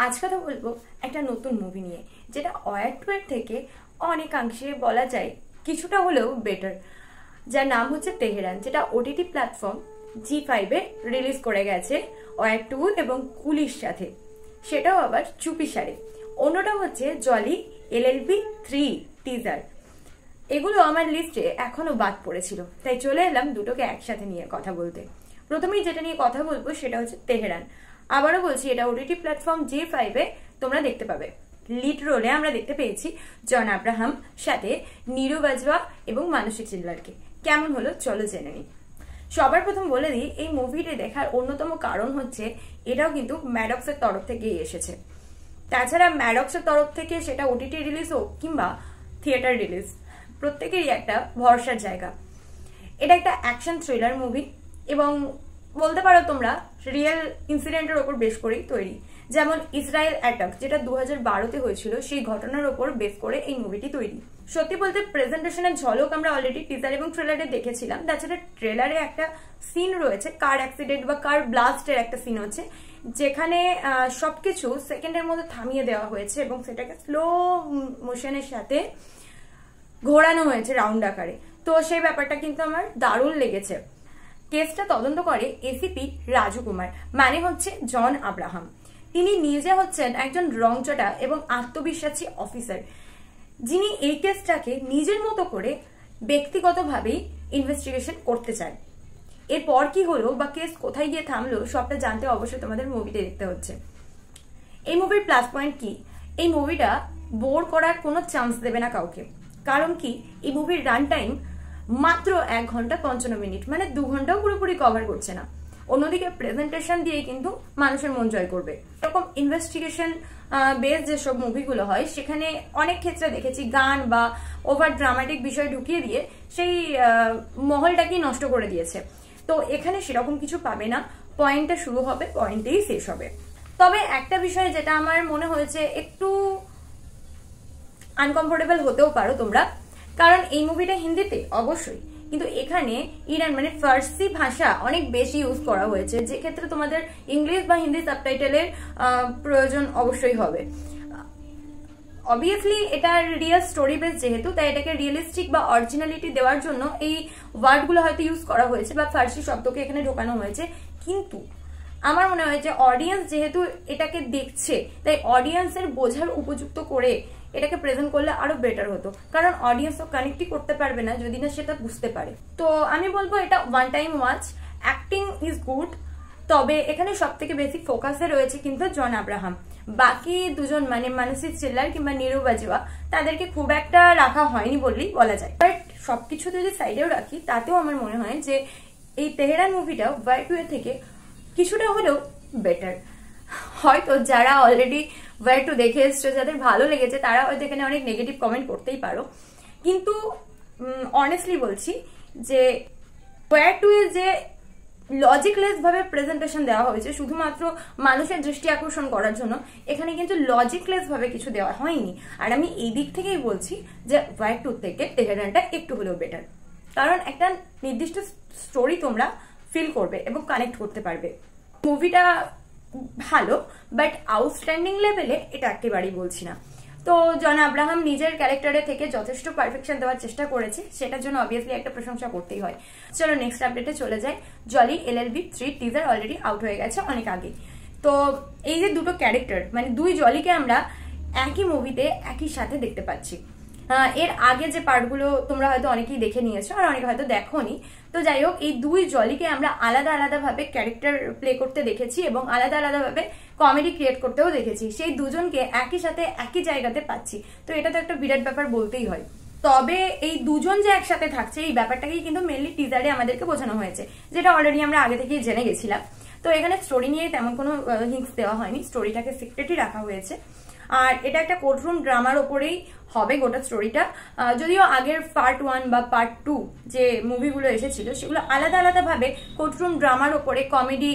আজ কথা বলবো একটা নতুন মুভি নিয়ে, যেটা ওয়ার 2 এর থেকে অনেকাংশে বলা যায় কিছুটা হলেও বেটার, যার নাম হচ্ছে তেহরান, যেটা ওটিটি প্ল্যাটফর্ম জি5 এ রিলিজ করে গেছে ওয়ার 2 এবং কুলির সাথে, সেটাও আবার চুপিসারে। অন্যটা হচ্ছে জলি এলএলবি 3 টিজার। এগুলো আমার লিস্টে এখনো বাদ পড়েছিল, তাই চলে এলাম দুটোকে একসাথে নিয়ে কথা বলতে। প্রথমেই যেটা নিয়ে কথা বলবো সেটা হচ্ছে তেহরান। আবারও বলছি, এটা ওটিটি প্ল্যাটফর্ম জি5 এ তোমরা দেখতে পাবে। লিড রোলে আমরা দেখতে পেয়েছি জন আব্রাহাম, সাথে নীরু বাজওয়া এবং মানসী চিল্লারকে। কেমন হলো চলো জেনে নিই। সবার প্রথম বলে দিই, এই মুভিটি দেখার অন্যতম কারণ হচ্ছে এটাও কিন্তু ম্যাডক্সের তরফ থেকেই এসেছে। তাছাড়া ম্যাডক্সের তরফ থেকে সেটা ওটিটি রিলিজ হোক কিংবা থিয়েটার রিলিজ, প্রত্যেকেরই একটা ভরসার জায়গা। এটা একটা অ্যাকশন থ্রিলার মুভি এবং বলতে পারো তোমরা রিয়েল ইনসিডেন্টের ওপর বেস করেই তৈরি। যেমন ইসরায়েল অ্যাটাক, যেটা 2012-তে হয়েছিল, সেই ঘটনার ওপর বেস করে এই মুভিটি তৈরি। সত্যি বলতে প্রেজেন্টেশনের ঝলক আমরা অলরেডি টিজার এবং ট্রেলারে দেখেছিলাম। তাছাড়া ট্রেলারে একটা সিন রয়েছে, কার অ্যাক্সিডেন্ট বা কার ব্লাস্টের একটা সিন হচ্ছে, যেখানে সবকিছু সেকেন্ডের মধ্যে থামিয়ে দেওয়া হয়েছে এবং সেটাকে স্লো মোশনের সাথে ঘোরানো হয়েছে রাউন্ড আকারে। তো সেই ব্যাপারটা কিন্তু আমার দারুণ লেগেছে। কেসটা তদন্ত করে এসিপি রাজু কুমার, মানে হচ্ছে জন আব্রাহাম। তিনি নিজে হচ্ছেন একজন রংচটা এবং আত্মবিশ্বাসী অফিসার, যিনি এই কেসটাকে নিজের মতো করে ব্যক্তিগতভাবেই ইনভেস্টিগেশন করতে চান। এরপর কি হলো বা কেস কোথায় গিয়ে থামলো সবটা জানতে অবশ্যই তোমাদের মুভিটা দেখতে হচ্ছে। এই মুভির প্লাস পয়েন্ট কি, এই মুভিটা বোর করার কোনো চান্স দেবে না কাউকে। কারণ কি, এই মুভির রান টাইম মাত্র 1 ঘন্টা 55 মিনিট, মানে 2 ঘন্টাও পুরোপুরি কভার করছে না। অন্যদিকে প্রেজেন্টেশন দিয়ে কিন্তু মানুষের মন জয় করবে। এরকম ইনভেস্টিগেশন বেস যেসব মুভিগুলো হয়, সেখানে অনেক ক্ষেত্রে দেখেছি গান বা ওভার ড্রামাটিক বিষয় ঢুকিয়ে দিয়ে সেই মহলটাকেই নষ্ট করে দিয়েছে। তো এখানে সেরকম কিছু পাবে না, পয়েন্টটা শুরু হবে, পয়েন্টেই শেষ হবে। তবে একটা বিষয় যেটা আমার মনে হয়েছে, একটু আনকমফোর্টেবল হতেও পারো তোমরা, কারণ এই মুভিটা হিন্দিতে অবশ্যই, কিন্তু এখানে ইরান মানে ফার্সি ভাষা অনেক বেশি ইউজ করা হয়েছে, যে ক্ষেত্রে তোমাদের ইংলিশ বা হিন্দি সাবটাইটেলের প্রয়োজন অবশ্যই হবে। অবভিয়াসলি এটা রিয়েল স্টোরি বেস যেহেতু, তাই এটাকে রিয়েলিস্টিক বা অরিজিনালিটি দেওয়ার জন্য এই ওয়ার্ডগুলো হয়তো ইউজ করা হয়েছে বা ফার্সি শব্দকে এখানে ঢোকানো হয়েছে। কিন্তু আমার মনে হয় যে অডিয়েন্স যেহেতু এটাকে দেখছে, তাই অডিয়েন্সের বোঝার উপযুক্ত করে এটাকে প্রেজেন্ট করলে আরো বেটার হতো। কারণ অডিয়েন্স তো কানেক্টই করতে পারবে না যদি না সেটা বুঝতে পারে। তো আমি বলবো এটা one time watch. Acting is good, তবে এখানে সব থেকে বেশি ফোকাসে রয়েছে কিন্তু জন আব্রাহাম। বাকি দুজন মানে মানসী চিল্লার কিংবা নীরু বাজওয়া, তাদেরকে খুব একটা রাখা হয়নি বললেই বলা যায়। বাট সবকিছু যদি সাইডেও রাখি, তাতেও আমার মনে হয় যে এই তেহরান মুভিটা ওয়ার 2 এর থেকে কিছুটা হলেও বেটার। হয়তো যারা অলরেডি ওয়ার 2 দেখে এসছো, যাদের ভালো লেগেছে, তারা হয়তো এখানে অনেক নেগেটিভ কমেন্ট করতেই পারো, কিন্তু অনেস্টলি বলছি যে ওয়ার 2 এর যে লজিকলেস ভাবে প্রেজেন্টেশন দেওয়া হয়েছে শুধুমাত্র মানুষের দৃষ্টি আকর্ষণ করার জন্য, এখানে কিন্তু লজিকলেস ভাবে কিছু দেওয়া হয়নি। আর আমি এই দিক থেকেই বলছি যে ওয়ার 2 থেকে তেহরানটা একটু হলেও বেটার, কারণ একটা নির্দিষ্ট স্টোরি তোমরা ফিল করবে এবং কানেক্ট করতে পারবে। মুভিটা ভালো, বাট আউটস্ট্যান্ডিং লেভেলে এটা একেবারেই বলছি না। তো জন আব্রাহাম নিজের ক্যারেক্টারে থেকে যথেষ্ট পারফেকশন দেওয়ার চেষ্টা করেছে, সেটার জন্য অবভিয়াসলি একটা প্রশংসা করতেই হয়। চলো নেক্সট আপডেটে চলে যায়। Jolly LLB 3 teaser already out হয়ে গেছে অনেক আগে। তো এই যে দুটো ক্যারেক্টার, মানে দুই জলিকে আমরা একই মুভিতে একই সাথে দেখতে পাচ্ছি। এর আগে যে পার্টগুলো তোমরা হয়তো অনেকেই দেখে নিয়েছো আর অনেকে হয়তো দেখোনি। তো যাই হোক, এই দুই জলিকে আমরা আলাদা আলাদা ভাবে ক্যারেক্টার প্লে করতে দেখেছি এবং আলাদা আলাদা ভাবে কমেডি ক্রিয়েট করতেও দেখেছি। সেই দুজনকে একই সাথে একই জায়গাতে পাচ্ছি, তো এটা তো একটা বিরাট ব্যাপার বলতেই হয়। তবে এই দুজন যে একসাথে থাকছে, এই ব্যাপারটাকেই কিন্তু মেনলি টিজারে আমাদেরকে বোঝানো হয়েছে, যেটা অলরেডি আমরা আগে থেকেই জেনে গেছিলাম। তো এখানে স্টোরি নিয়ে তেমন কোনো হিন্টস দেওয়া হয়নি, স্টোরিটাকে সিক্রেটই রাখা হয়েছে। আর এটা একটা কোর্টরুম ড্রামার ওপরেই হবে গোটা স্টোরিটা। যদিও আগের পার্ট 1 বা পার্ট 2 যে মুভিগুলো এসেছিল, সেগুলো আলাদা আলাদা ভাবে কোর্টরুম ড্রামার ওপরে কমেডি,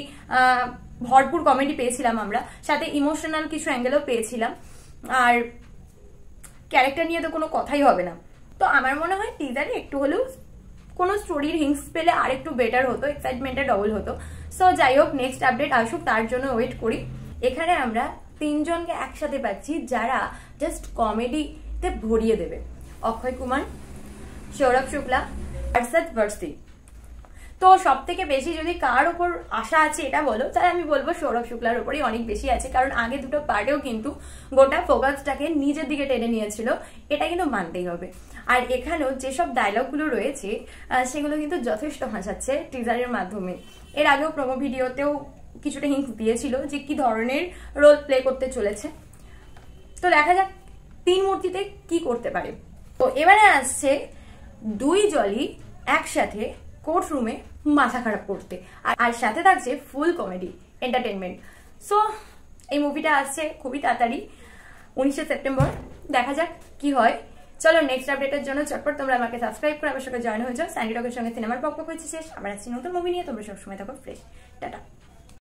ভরপুর কমেডি পেয়েছিলাম আমরা, সাথে ইমোশনাল কিছু অ্যাঙ্গেলও পেয়েছিলাম। আর ক্যারেক্টার নিয়ে তো কোনো কথাই হবে না। তো আমার মনে হয় টিজারে একটু হলেও কোনো স্টোরির হিংস পেলে আর একটু বেটার হতো, এক্সাইটমেন্টটা ডবল হতো। সো যাই হোক, নেক্সট আপডেট আসুক, তার জন্য ওয়েট করি। এখানে আমরা তিনজনকে একসাথে পাচ্ছি যারা জাস্ট কমেডিতে ভরিয়ে দেবে। অক্ষয় কুমার, সৌরভ শুক্লা, আরশাদ ভার্সি। তো সব থেকে বেশি যদি কার উপর আশা আছে এটা বলো, তাহলে আমি বলবো সৌরভ শুক্লার উপরই অনেক বেশি আছে, কারণ আগে দুটো পার্টেও কিন্তু গোটা ফোকাসটাকে নিজের দিকে টেনে নিয়েছিল, এটা কিন্তু মানতেই হবে। আর এখানেও যেসব ডায়লগগুলো রয়েছে সেগুলো কিন্তু যথেষ্ট হাসাচ্ছে টিজারের মাধ্যমে। এর আগেও প্রোমো ভিডিওতেও কিছুটা হিন্ট দিয়েছিল যে কি ধরনের রোল প্লে করতে চলেছে। তো দেখা যাক তিন মূর্তিতে কি করতে পারে। তো এবারে আসছে দুই জলি একসাথে কোর্ট রুমে মাথা খারাপ করতে, আর সাথে থাকছে ফুল কমেডি এন্টারটেনমেন্ট। সো এই মুভিটা আসছে খুবই তাড়াতাড়ি 19শে সেপ্টেম্বর। দেখা যাক কি হয়। চলো নেক্সট আপডেটের জন্য চটপট তোমরা আমাকে সাবস্ক্রাইব করে আমার সঙ্গে জয়েন হয়ে যাও। স্যান্ডি টকের সঙ্গে সিনেমার পক্ষ হয়েছে শেষ, আবার আসছি নতুন মুভি নিয়ে। তোমরা সবসময় থাকো ফ্রেশ। টাটা।